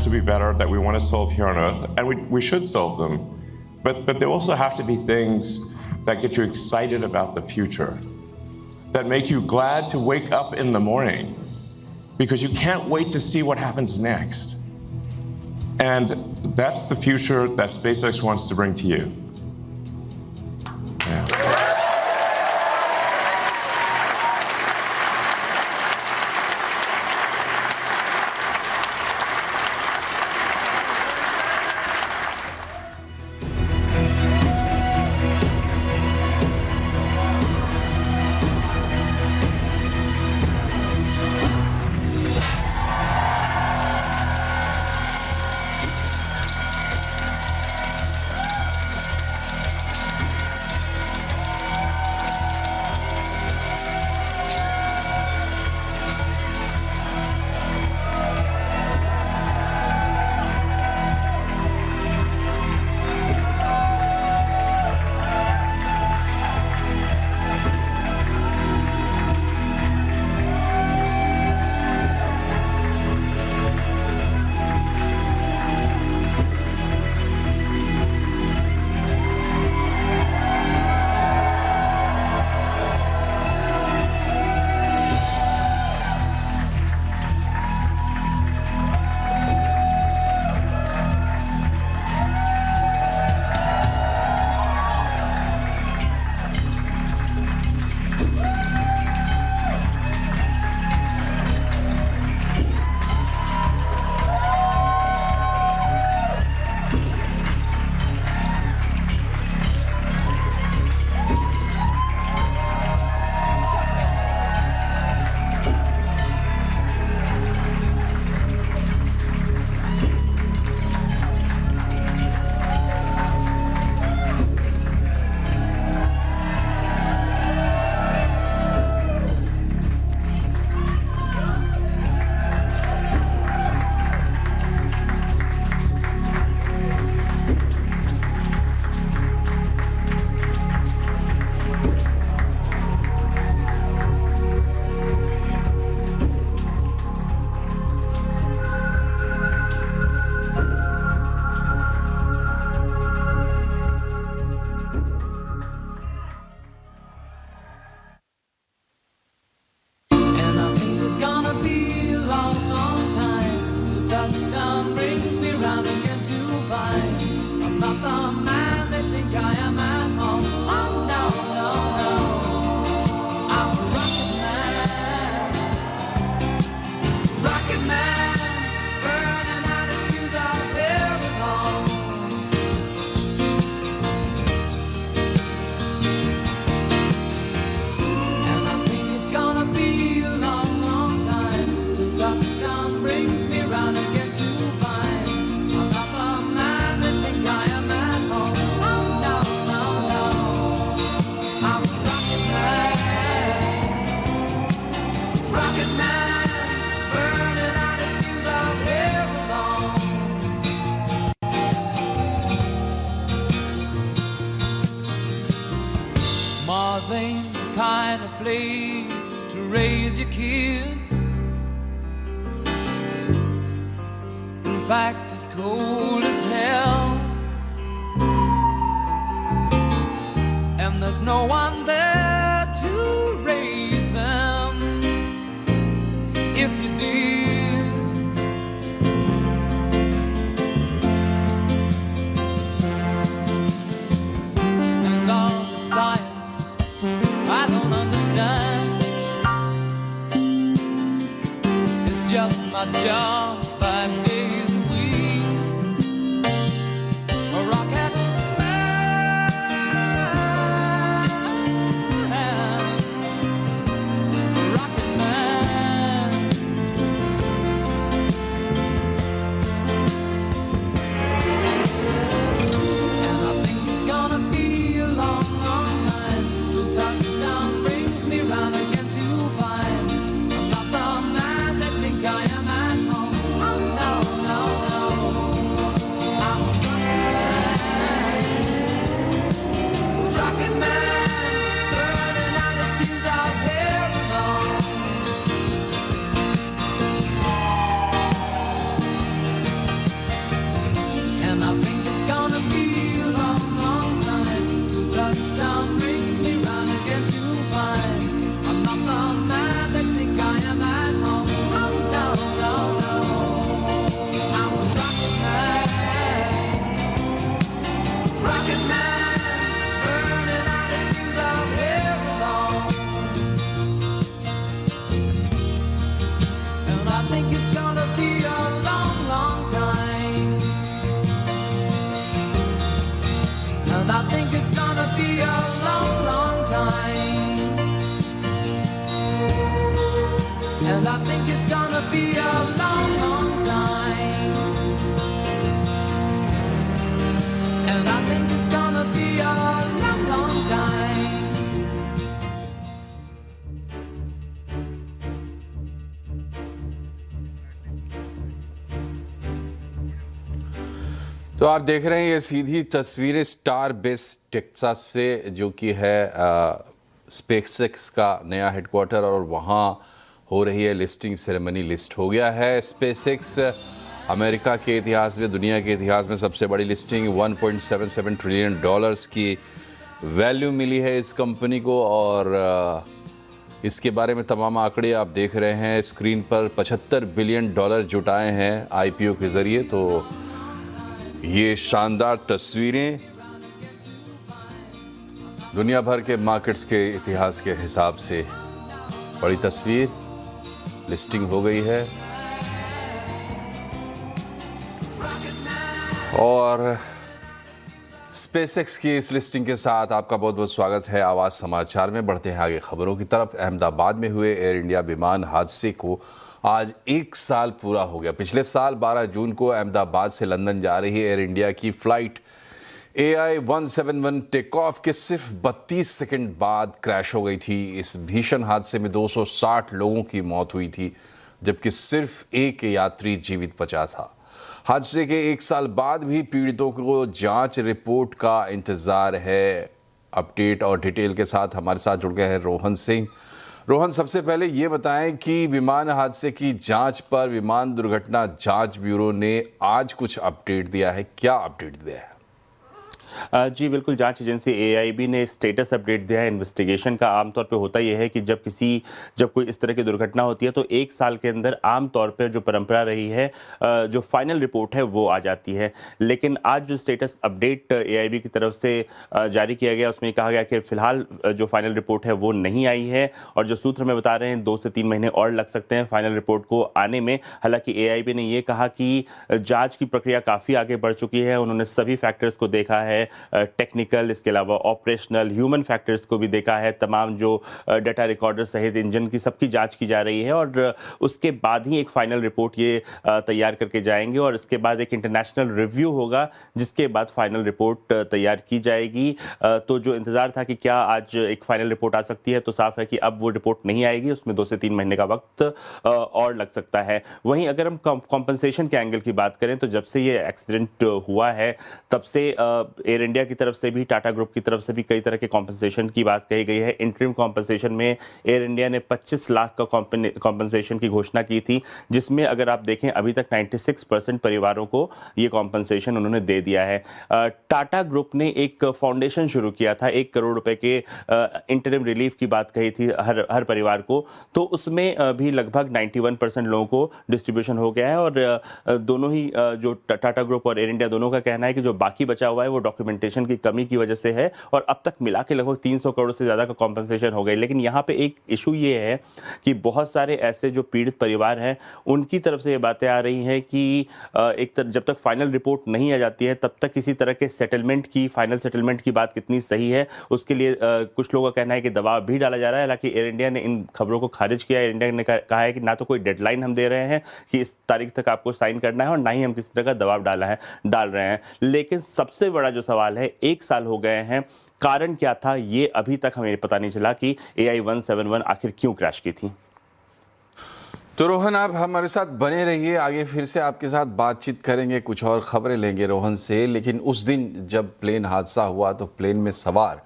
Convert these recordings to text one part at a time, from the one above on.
to be better that we want to solve here on Earth, and we should solve them. But there also have to be things that get you excited about the future, that make you glad to wake up in the morning because you can't wait to see what happens next. And that's the future that SpaceX wants to bring to you. Yeah. तो आप देख रहे हैं ये सीधी तस्वीरें star base Texas से, जो कि है स्पेसएक्स का नया हेडक्वार्टर, और वहाँ हो रही है लिस्टिंग सेरेमनी। लिस्ट हो गया है स्पेसएक्स। अमेरिका के इतिहास में, दुनिया के इतिहास में सबसे बड़ी लिस्टिंग, $1.77 ट्रिलियन की वैल्यू मिली है इस कंपनी को। और इसके बारे में तमाम आंकड़े आप देख रहे हैं स्क्रीन पर। $75 बिलियन जुटाए हैं आईपीओ के ज़रिए। तो ये शानदार तस्वीरें दुनिया भर के मार्केट्स के इतिहास के हिसाब से बड़ी तस्वीर। लिस्टिंग हो गई है और स्पेसएक्स की इस लिस्टिंग के साथ आपका बहुत बहुत स्वागत है आवाज़ समाचार में। बढ़ते हैं आगे खबरों की तरफ। अहमदाबाद में हुए एयर इंडिया विमान हादसे को आज 1 साल पूरा हो गया। पिछले साल 12 जून को अहमदाबाद से लंदन जा रही एयर इंडिया की फ्लाइट AI-171 टेक ऑफ के सिर्फ 32 सेकंड बाद क्रैश हो गई थी। इस भीषण हादसे में 260 लोगों की मौत हुई थी, जबकि सिर्फ एक यात्री जीवित बचा था। हादसे के 1 साल बाद भी पीड़ितों को जांच रिपोर्ट का इंतजार है। अपडेट और डिटेल के साथ हमारे साथ जुड़ गए हैं रोहन सिंह। रोहन, सबसे पहले ये बताएं कि विमान हादसे की जांच पर विमान दुर्घटना जांच ब्यूरो ने आज कुछ अपडेट दिया है। क्या अपडेट दिया है? जी बिल्कुल, जांच एजेंसी AIB ने स्टेटस अपडेट दिया है इन्वेस्टिगेशन का। आमतौर पे होता यह है कि जब कोई इस तरह की दुर्घटना होती है तो 1 साल के अंदर आमतौर पे जो परंपरा रही है, जो फाइनल रिपोर्ट है वो आ जाती है। लेकिन आज जो स्टेटस अपडेट AIB की तरफ से जारी किया गया, उसमें कहा गया कि फिलहाल जो फाइनल रिपोर्ट है वो नहीं आई है, और जो सूत्र में बता रहे हैं 2 से 3 महीने और लग सकते हैं फाइनल रिपोर्ट को आने में। हालांकि AIB ने ये कहा कि जाँच की प्रक्रिया काफ़ी आगे बढ़ चुकी है। उन्होंने सभी फैक्टर्स को देखा है, टेक्निकल, इसके अलावा ऑपरेशनल, ह्यूमन फैक्टर्स को भी देखा है। तमाम जो डाटा रिकॉर्डर सहित इंजन की सबकी जांच की जा रही है, और उसके बाद ही एक फाइनल रिपोर्ट ये तैयार करके जाएंगे, और इसके बाद एक इंटरनेशनल रिव्यू होगा, जिसके बाद फाइनल रिपोर्ट तैयार की जाएगी। तो जो इंतज़ार था कि क्या आज एक फाइनल रिपोर्ट आ सकती है, तो साफ है कि अब वो रिपोर्ट नहीं आएगी। उसमें 2 से 3 महीने का वक्त और लग सकता है। वहीं अगर हम कॉम्पनसेशन के एंगल की बात करें, तो जब से ये एक्सीडेंट हुआ है तब से एयर इंडिया की तरफ से भी, टाटा ग्रुप की तरफ से भी कई तरह के कॉम्पनसेशन की बात कही गई है। इंटरिम कॉम्पनसेशन में एयर इंडिया ने 25 लाख का कॉम्पनसेशन की घोषणा की थी, जिसमें अगर आप देखें अभी तक 96% परिवारों को ये कॉम्पनसेशन उन्होंने दे दिया है। टाटा ग्रुप ने एक फाउंडेशन शुरू किया था, 1 करोड़ रुपए के इंटरिम रिलीफ की बात कही थी हर परिवार को, तो उसमें भी लगभग 91% लोगों को डिस्ट्रीब्यूशन हो गया है। और दोनों ही जो टाटा ग्रुप और एयर इंडिया दोनों का कहना है कि जो बाकी बचा हुआ है वो डॉक्यूमेंटेशन की कमी की वजह से है, और अब तक मिला के लगभग 300 करोड़ से ज़्यादा का कॉम्पनसेशन हो गई। लेकिन यहाँ पे एक इशू ये है कि बहुत सारे ऐसे जो पीड़ित परिवार हैं, उनकी तरफ से ये बातें आ रही हैं कि जब तक फाइनल रिपोर्ट नहीं आ जाती है तब तक किसी तरह के फाइनल सेटलमेंट की बात कितनी सही है, उसके लिए कुछ लोगों का कहना है कि दबाव भी डाला जा रहा है। हालांकि एयर इंडिया ने इन खबरों को खारिज किया। एयर इंडिया ने कहा है कि ना तो कोई डेडलाइन हम दे रहे हैं कि इस तारीख तक आपको साइन करना है, और ना ही हम किसी तरह का दबाव डाल रहे हैं। लेकिन सबसे बड़ा जो सवाल है, 1 साल हो गए हैं, कारण क्या था ये अभी तक हमें पता नहीं चला कि AI-171 आखिर क्यों क्रैश की थी। तो रोहन, आप हमारे साथ बने रहिए, आगे फिर से आपके साथ बातचीत करेंगे, कुछ और खबरें लेंगे रोहन से। लेकिन उस दिन जब प्लेन हादसा हुआ तो प्लेन में सवार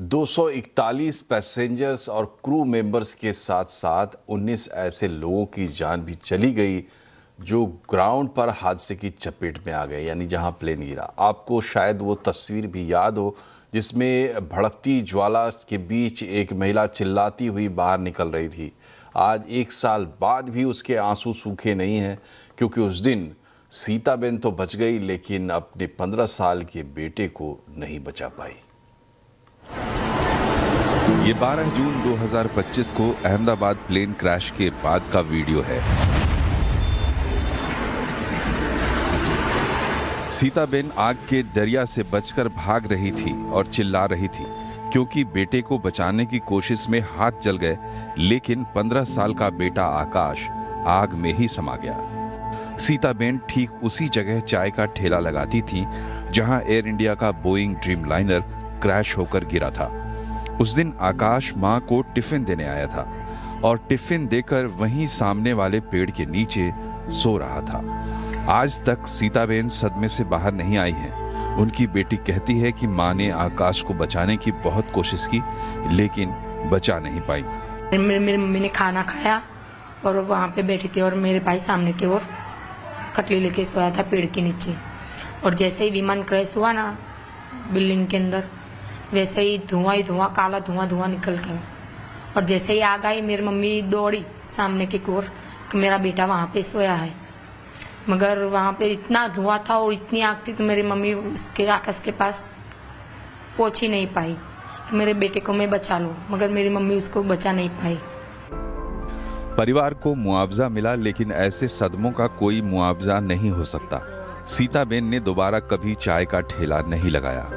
241 पैसेंजर्स और क्रू मेंबर्स के साथ साथ 19 ऐसे लोगों की जान भी चली गई जो ग्राउंड पर हादसे की चपेट में आ गए, यानी जहां प्लेन गिरा। आपको शायद वो तस्वीर भी याद हो जिसमें भड़कती ज्वाला के बीच एक महिला चिल्लाती हुई बाहर निकल रही थी। आज 1 साल बाद भी उसके आंसू सूखे नहीं हैं, क्योंकि उस दिन सीताबेन तो बच गई, लेकिन अपने 15 साल के बेटे को नहीं बचा पाई। ये 12 जून 2025 को अहमदाबाद प्लेन क्रैश के बाद का वीडियो है। सीताबेन आग के दरिया से बचकर भाग रही थी और चिल्ला रही थी, क्योंकि बेटे को बचाने की कोशिश में हाथ जल गए, लेकिन 15 साल का बेटा आकाश आग में ही समा गया। सीताबेन ठीक उसी जगह चाय का ठेला लगाती थी जहां एयर इंडिया का बोइंग ड्रीमलाइनर क्रैश होकर गिरा था। उस दिन आकाश मां को टिफिन देने आया था और टिफिन देकर वहीं सामने वाले पेड़ के नीचे सो रहा था। आज तक सीताबेन सदमे से बाहर नहीं आई हैं। उनकी बेटी कहती है कि मां ने आकाश को बचाने की बहुत कोशिश की, लेकिन बचा नहीं पाई। मेरी मम्मी ने खाना खाया और वहाँ पे बैठी थी और मेरे भाई सामने की ओर कटली लेके सोया था पेड़ के नीचे। और जैसे ही विमान क्रैश हुआ ना बिल्डिंग के अंदर, वैसे ही धुआं काला धुआं निकल गया। और जैसे ही आग आई मेरी मम्मी दौड़ी सामने की ओर कि मेरा बेटा वहाँ पे सोया है, मगर वहाँ पे इतना धुआं था और इतनी आग थी तो मेरी मम्मी उसके आकाश के पास पहुंच ही नहीं पाई कि मेरे बेटे को मैं बचा लूं, मगर मेरी मम्मी उसको बचा नहीं पाई। परिवार को मुआवजा मिला, लेकिन ऐसे सदमों का कोई मुआवजा नहीं हो सकता। सीताबेन ने दोबारा कभी चाय का ठेला नहीं लगाया।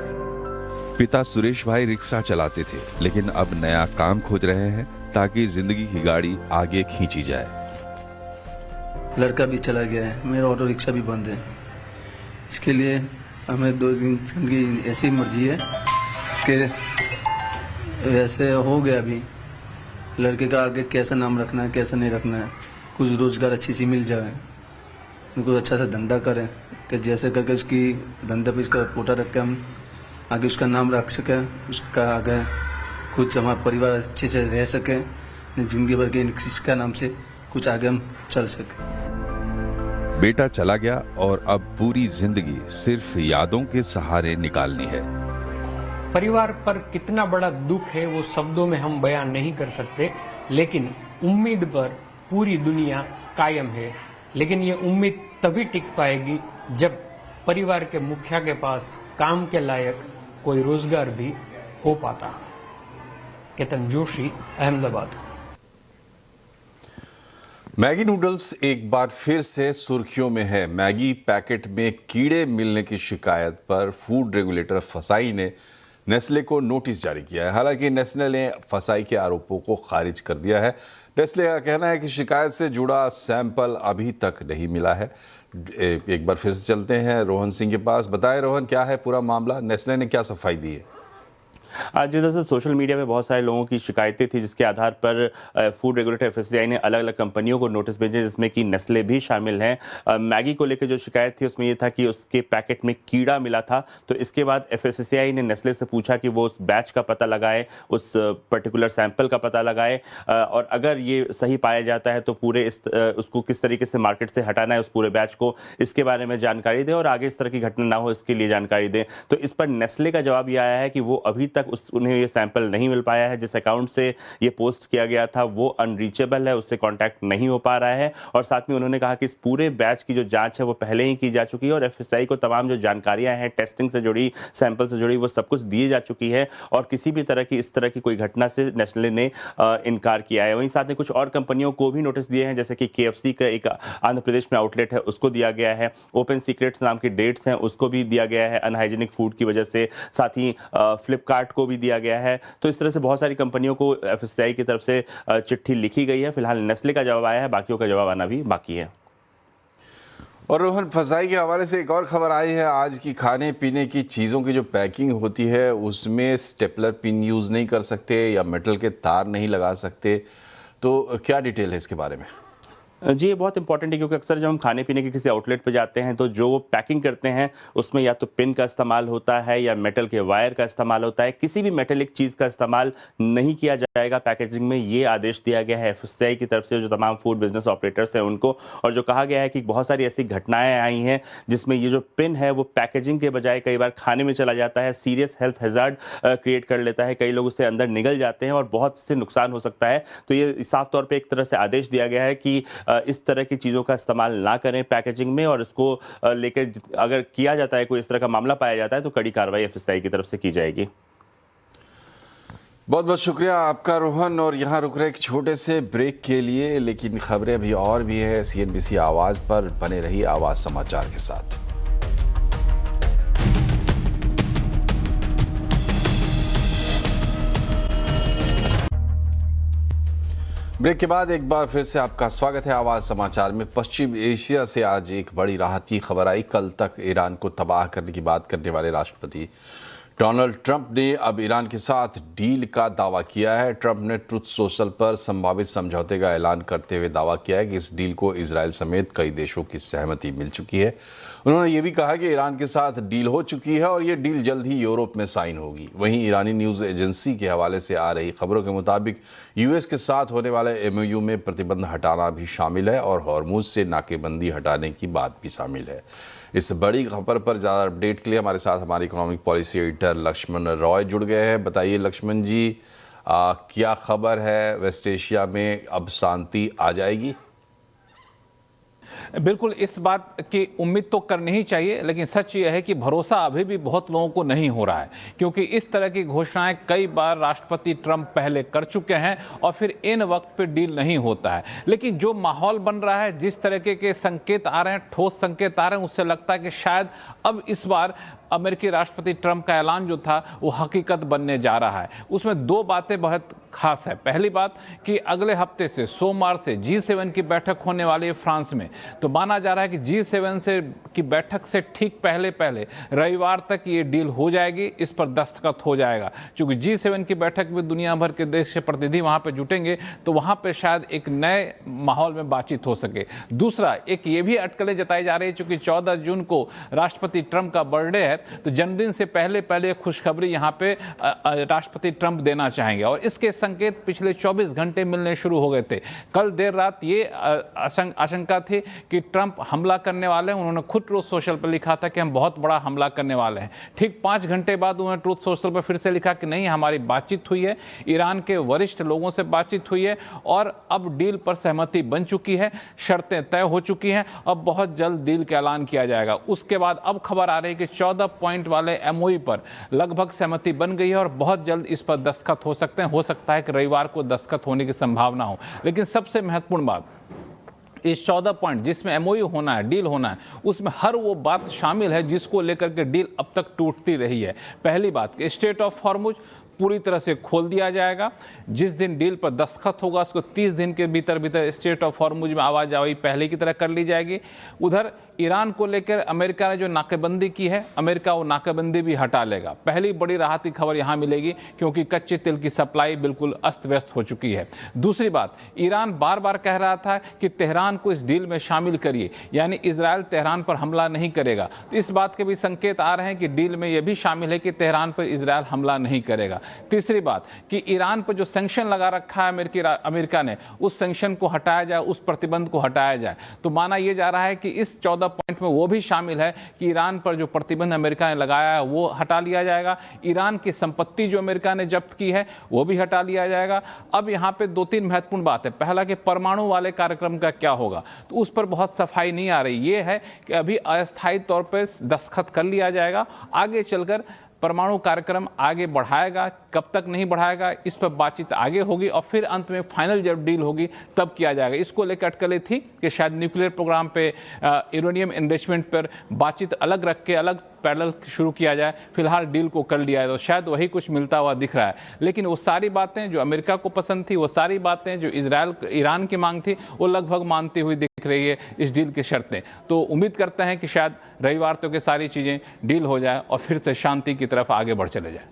पिता सुरेश भाई रिक्शा चलाते थे, लेकिन अब नया काम खोज रहे हैं ताकि जिंदगी की गाड़ी आगे खींची जाए। लड़का भी चला गया है, मेरा ऑटो रिक्शा भी बंद है। इसके लिए हमें 2 दिन की ऐसी मर्जी है कि वैसे हो गया अभी लड़के का आगे कैसा नाम रखना है कैसा नहीं रखना है, कुछ रोजगार अच्छी सी मिल जाए, कुछ अच्छा सा धंधा करें कि जैसे करके उसकी धंधा पे इसका पोटा रख के हम आगे उसका नाम रख सके, उसका आगे कुछ हमारा परिवार अच्छे से रह सके, जिंदगी भर के इसका नाम से कुछ आगे हम चल सके। बेटा चला गया और अब पूरी जिंदगी सिर्फ यादों के सहारे निकालनी है। परिवार पर कितना बड़ा दुख है वो शब्दों में हम बयान नहीं कर सकते, लेकिन उम्मीद पर पूरी दुनिया कायम है। लेकिन ये उम्मीद तभी टिक पाएगी जब परिवार के मुखिया के पास काम के लायक कोई रोजगार भी हो पाता। केतन जोशी, अहमदाबाद। मैगी नूडल्स एक बार फिर से सुर्खियों में है। मैगी पैकेट में कीड़े मिलने की शिकायत पर फूड रेगुलेटर फसाई ने नेस्ले को नोटिस जारी किया है। हालांकि नेस्ले ने फसाई के आरोपों को खारिज कर दिया है। नेस्ले का कहना है कि शिकायत से जुड़ा सैंपल अभी तक नहीं मिला है। एक बार फिर से चलते हैं रोहन सिंह के पास। बताएं रोहन, क्या है पूरा मामला, नेस्ले ने क्या सफाई दी है? आज दरअसल सोशल मीडिया पे बहुत सारे लोगों की शिकायतें थी, जिसके आधार पर फूड रेगुलेटर एफएससीआई ने अलग अलग कंपनियों को नोटिस भेजे, जिसमें कि नेस्ले भी शामिल हैं। मैगी को लेकर जो शिकायत थी उसमें ये था कि उसके पैकेट में कीड़ा मिला था। तो इसके बाद एफएससीआई ने नेस्ले से पूछा कि वो उस बैच का पता लगाए, उस पर्टिकुलर सैंपल का पता लगाए, और अगर ये सही पाया जाता है तो पूरे उसको किस तरीके से मार्केट से हटाना है उस पूरे बैच को, इसके बारे में जानकारी दें और आगे इस तरह की घटना ना हो इसके लिए जानकारी दें। तो इस पर नेस्ले का जवाब ये आया है कि वो अभी तक उन्हें ये सैंपल नहीं मिल पाया है। जिस अकाउंट से ये पोस्ट किया गया था वो अनरीचेबल है, उससे कांटेक्ट नहीं हो पा रहा है। और साथ में उन्होंने कहा कि इस पूरे बैच की जो जांच है वो पहले ही की जा चुकी है और एफएससीआई को तमाम जो जानकारियां हैं टेस्टिंग से जुड़ी, सैंपल से जुड़ी, वो सब कुछ दी जा चुकी है और किसी भी तरह की इस तरह की कोई घटना से नेस्ले ने इनकार किया है। वहीं साथ में कुछ और कंपनियों को भी नोटिस दिए हैं, जैसे कि KFC का एक आंध्र प्रदेश में आउटलेट है उसको दिया गया है, ओपन सीक्रेट्स नाम की डेट्स हैं उसको भी दिया गया है अनहाइजीनिक फूड की वजह से, साथ ही फ्लिपकार्ट को भी दिया गया है। तो इस तरह से बहुत सारी कंपनियों को एफएससीआई की तरफ से चिट्ठी लिखी गई है। फिलहाल नेस्ले का जवाब आया है, बाकियों का जवाब आना भी बाकी है। और रोहन, फसाई के हवाले से एक और खबर आई है आज की। खाने पीने की चीज़ों की जो पैकिंग होती है उसमें स्टेपलर पिन यूज़ नहीं कर सकते या मेटल के तार नहीं लगा सकते, तो क्या डिटेल है इसके बारे में? जी, ये बहुत इंपॉर्टेंट है क्योंकि अक्सर जब हम खाने पीने के किसी आउटलेट पर जाते हैं तो जो वो पैकिंग करते हैं उसमें या तो पिन का इस्तेमाल होता है या मेटल के वायर का इस्तेमाल होता है। किसी भी मेटेलिक चीज़ का इस्तेमाल नहीं किया जाएगा पैकेजिंग में, ये आदेश दिया गया है एफएससीआई की तरफ से जो तमाम फूड बिजनेस ऑपरेटर्स हैं उनको। और जो कहा गया है कि बहुत सारी ऐसी घटनाएं आई हैं जिसमें ये जो पिन है वो पैकेजिंग के बजाय कई बार खाने में चला जाता है, सीरियस हेल्थ हैजार्ड क्रिएट कर लेता है, कई लोग उससे अंदर निगल जाते हैं और बहुत से नुकसान हो सकता है। तो ये साफ तौर पर एक तरह से आदेश दिया गया है कि इस तरह की चीज़ों का इस्तेमाल ना करें पैकेजिंग में, और इसको लेकर अगर किया जाता है, कोई इस तरह का मामला पाया जाता है तो कड़ी कार्रवाई एफएससीआई की तरफ से की जाएगी। बहुत बहुत शुक्रिया आपका रोहन। और यहाँ रुक रहे एक छोटे से ब्रेक के लिए, लेकिन खबरें अभी और भी है। CNBC आवाज़ पर बने रही आवाज़ समाचार के साथ। ब्रेक के बाद एक बार फिर से आपका स्वागत है आवाज़ समाचार में। पश्चिम एशिया से आज एक बड़ी राहत की खबर आई। कल तक ईरान को तबाह करने की बात करने वाले राष्ट्रपति डोनाल्ड ट्रंप ने अब ईरान के साथ डील का दावा किया है। ट्रंप ने ट्रुथ सोशल पर संभावित समझौते का ऐलान करते हुए दावा किया है कि इस डील को इजराइल समेत कई देशों की सहमति मिल चुकी है। उन्होंने ये भी कहा कि ईरान के साथ डील हो चुकी है और ये डील जल्द ही यूरोप में साइन होगी। वहीं ईरानी न्यूज़ एजेंसी के हवाले से आ रही खबरों के मुताबिक यूएस के साथ होने वाले एमओयू में प्रतिबंध हटाना भी शामिल है और हॉर्मुज से नाकेबंदी हटाने की बात भी शामिल है। इस बड़ी खबर पर ज़्यादा अपडेट के लिए हमारे साथ हमारे economic policy editor Lakshman Roy जुड़ गए हैं। बताइए लक्ष्मण जी, क्या खबर है? वेस्ट एशिया में अब शांति आ जाएगी? बिल्कुल, इस बात की उम्मीद तो करनी ही चाहिए, लेकिन सच यह है कि भरोसा अभी भी बहुत लोगों को नहीं हो रहा है, क्योंकि इस तरह की घोषणाएं कई बार राष्ट्रपति ट्रंप पहले कर चुके हैं और फिर इन वक्त पे डील नहीं होता है। लेकिन जो माहौल बन रहा है, जिस तरीके के संकेत आ रहे हैं, ठोस संकेत आ रहे हैं, उससे लगता है कि शायद अब इस बार अमेरिकी राष्ट्रपति ट्रंप का ऐलान जो था वो हकीकत बनने जा रहा है। उसमें दो बातें बहुत खास है। पहली बात कि अगले हफ्ते से सोमवार से G7 की बैठक होने वाली है फ्रांस में, तो माना जा रहा है कि G7 से की बैठक से ठीक पहले रविवार तक ये डील हो जाएगी, इस पर दस्तखत हो जाएगा। क्योंकि G7 की बैठक में दुनिया भर के देश के प्रतिनिधि वहाँ पर जुटेंगे, तो वहाँ पर शायद एक नए माहौल में बातचीत हो सके। दूसरा, एक ये भी अटकलें जताई जा रही है, चूँकि 14 जून को राष्ट्रपति ट्रंप का बर्थडे है, तो जन्मदिन से पहले खुशखबरी यहाँ पे राष्ट्रपति ट्रंप देना चाहेंगे और इसके संकेत पिछले 24 घंटे मिलने शुरू हो गए थे। कल देर रात ये आशंका थी कि ट्रंप हमला करने वाले हैं। उन्होंने खुद ट्रूथ सोशल पर लिखा था कि हम बहुत बड़ा हमला करने वाले हैं। ठीक 5 घंटे बाद उन्होंने ट्रूथ सोशल पर फिर से लिखा कि नहीं, हमारी बातचीत हुई है, ईरान के वरिष्ठ लोगों से बातचीत हुई है और अब डील पर सहमति बन चुकी है, शर्तें तय हो चुकी हैं, अब बहुत जल्द डील का ऐलान किया जाएगा। उसके बाद अब खबर आ रही है कि 14 पॉइंट वाले एमओयू पर लगभग सहमति बन गई है और बहुत जल्द इस पर दस्तखत हो सकते हैं। हो सकता है कि रविवार को दस्तखत होने की संभावना हो। लेकिन सबसे महत्वपूर्ण बात, इस 14 पॉइंट जिसमें एमओयू होना है, डील होना है, उसमें हर वो बात शामिल है जिसको लेकर के डील अब तक टूटती रही है। पहली बात, स्टेट ऑफ हॉर्मुज पूरी तरह से खोल दिया जाएगा। जिस दिन डील पर दस्तखत होगा उसको 30 दिन के भीतर स्टेट ऑफ हॉर्मुज में आवाजाही पहले की तरह कर ली जाएगी। उधर ईरान को लेकर अमेरिका ने जो नाकेबंदी की है, अमेरिका वो नाकेबंदी भी हटा लेगा। पहली बड़ी राहत की खबर यहाँ मिलेगी, क्योंकि कच्चे तेल की सप्लाई बिल्कुल अस्त व्यस्त हो चुकी है। दूसरी बात, ईरान बार बार कह रहा था कि तेहरान को इस डील में शामिल करिए, यानी इजराइल तेहरान पर हमला नहीं करेगा। तो इस बात के भी संकेत आ रहे हैं कि डील में यह भी शामिल है कि तेहरान पर इजराइल हमला नहीं करेगा। तीसरी बात कि ईरान पर जो सैंक्शन लगा रखा है अमेरिका ने, उस सैंक्शन को हटाया जाए, उस प्रतिबंध को हटाया जाए। तो माना यह जा रहा है कि इस 14 पॉइंट में वो भी शामिल है कि ईरान पर जो प्रतिबंध अमेरिका ने लगाया है वो हटा लिया जाएगा। ईरान की संपत्ति जो अमेरिका ने जब्त की है वो भी हटा लिया जाएगा। अब यहाँ पे 2-3 महत्वपूर्ण बात है। पहला कि परमाणु वाले कार्यक्रम का क्या होगा, तो उस पर बहुत सफाई नहीं आ रही। ये है कि अभी अस्थायी तौर पर दस्तखत कर लिया जाएगा, आगे चलकर परमाणु कार्यक्रम आगे बढ़ाएगा, कब तक नहीं बढ़ाएगा इस पर बातचीत आगे होगी और फिर अंत में फाइनल जब डील होगी तब किया जाएगा। इसको लेकर अटकलें थी कि शायद न्यूक्लियर प्रोग्राम पे यूरेनियम एनरिचमेंट पर बातचीत अलग रख के अलग पैरेलल शुरू किया जाए। फिलहाल डील को कर लिया है, तो शायद वही कुछ मिलता हुआ दिख रहा है। लेकिन वो सारी बातें जो अमेरिका को पसंद थी, वो सारी बातें जो ईरान की मांग थी, वो लगभग मानती हुई दिख रही है इस डील की शर्तें। तो उम्मीद करते हैं कि शायद रविवार तक के सारी चीज़ें डील हो जाए और फिर से शांति की तरफ आगे बढ़ चले जाए।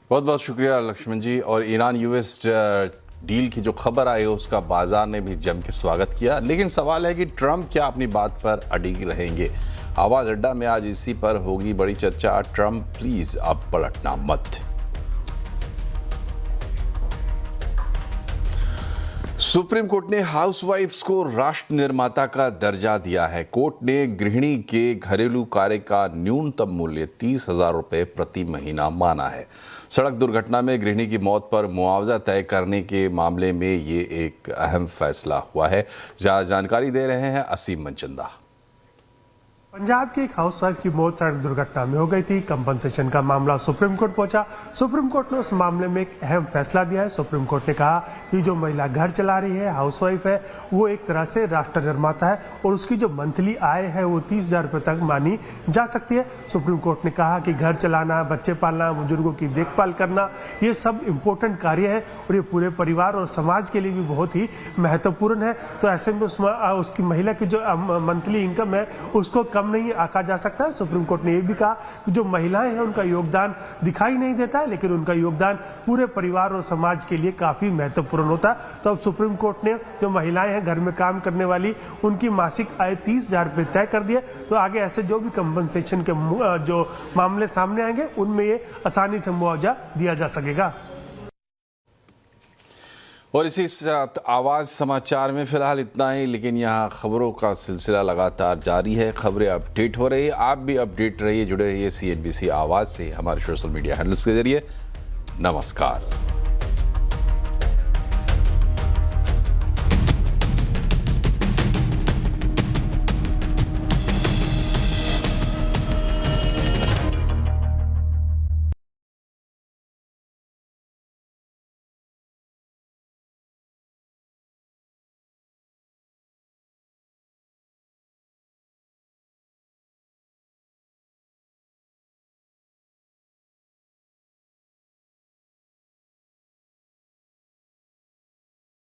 बहुत बहुत शुक्रिया लक्ष्मण जी। और ईरान यूएस डील की जो खबर आई है उसका बाजार ने भी जम के स्वागत किया। लेकिन सवाल है कि ट्रंप क्या अपनी बात पर अडिग रहेंगे? आवाज अड्डा में आज इसी पर होगी बड़ी चर्चा। ट्रंप प्लीज अब पलटना मत। सुप्रीम कोर्ट ने हाउसवाइफ्स को राष्ट्र निर्माता का दर्जा दिया है। कोर्ट ने गृहिणी के घरेलू कार्य का न्यूनतम मूल्य 30,000 रुपये प्रति महीना माना है। सड़क दुर्घटना में गृहिणी की मौत पर मुआवजा तय करने के मामले में ये एक अहम फैसला हुआ है। ज़्यादा जानकारी दे रहे हैं असीम मनचंदा। पंजाब की एक हाउसवाइफ की मौत सड़क दुर्घटना में हो गई थी। कंपनसेशन का मामला सुप्रीम कोर्ट पहुंचा। सुप्रीम कोर्ट ने उस मामले में एक अहम फैसला दिया है। सुप्रीम कोर्ट ने कहा कि जो महिला घर चला रही है, हाउसवाइफ है, वो एक तरह से राष्ट्र निर्माता है और उसकी जो मंथली आय है वो 30,000 रुपये तक मानी जा सकती है। सुप्रीम कोर्ट ने कहा कि घर चलाना, बच्चे पालना, बुजुर्गों की देखभाल करना, ये सब इम्पोर्टेंट कार्य है और ये पूरे परिवार और समाज के लिए भी बहुत ही महत्वपूर्ण है। तो ऐसे में उसकी महिला की जो मंथली इनकम है उसको कम कम नहीं आंका जा सकता है। सुप्रीम कोर्ट ने यह भी कहा कि जो महिलाएं हैं उनका योगदान दिखाई नहीं देता है, लेकिन उनका योगदान पूरे परिवार और समाज के लिए काफी महत्वपूर्ण होता है। तो अब सुप्रीम कोर्ट ने जो महिलाएं हैं घर में काम करने वाली, उनकी मासिक आय 30,000 रुपये तय कर दिए। तो आगे ऐसे जो भी कंपनसेशन के जो मामले सामने आएंगे उनमें ये आसानी से मुआवजा दिया जा सकेगा। और इसी साथ आवाज़ समाचार में फिलहाल इतना ही, लेकिन यहाँ खबरों का सिलसिला लगातार जारी है, खबरें अपडेट हो रही है। आप भी अपडेट रहिए, जुड़े रहिए CNBC आवाज़ से हमारे सोशल मीडिया हैंडल्स के जरिए। नमस्कार।